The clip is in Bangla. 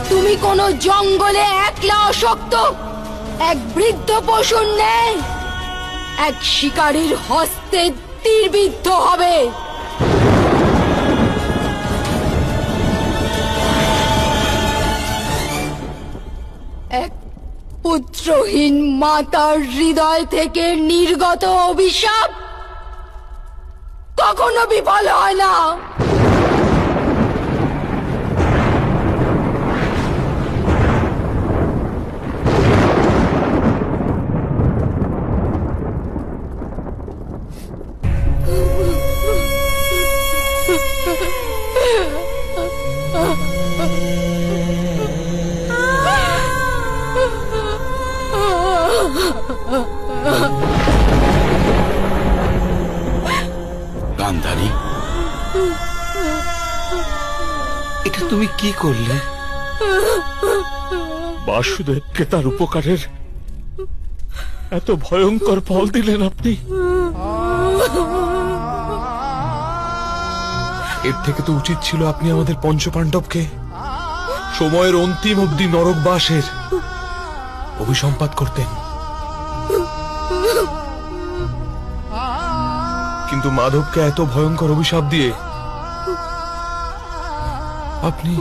তুমি কোন জঙ্গলে একলা অশক্ত এক বৃদ্ধ পশুর ন্যায় এক শিকারীর হস্তে তীরবিদ্ধ হবে। এক পুত্রহীন মাতার হৃদয় থেকে নির্গত অভিশাপ কখনো বিফল হয় না। গান্ধারী, এটা তুমি কি করলে? বাসুদেবকে তার উপকারের এত ভয়ঙ্কর ফল দিলেন আপনি। এর থেকে তো উচিত ছিল আপনি আমাদের পঞ্চপাণ্ডবকে সময়ের অন্তিম অবধি নরকবাসের অভিসম্পাত করতেন। কিন্তু মাধবকে এত ভয়ঙ্কর অভিশাপ দিয়ে আপনি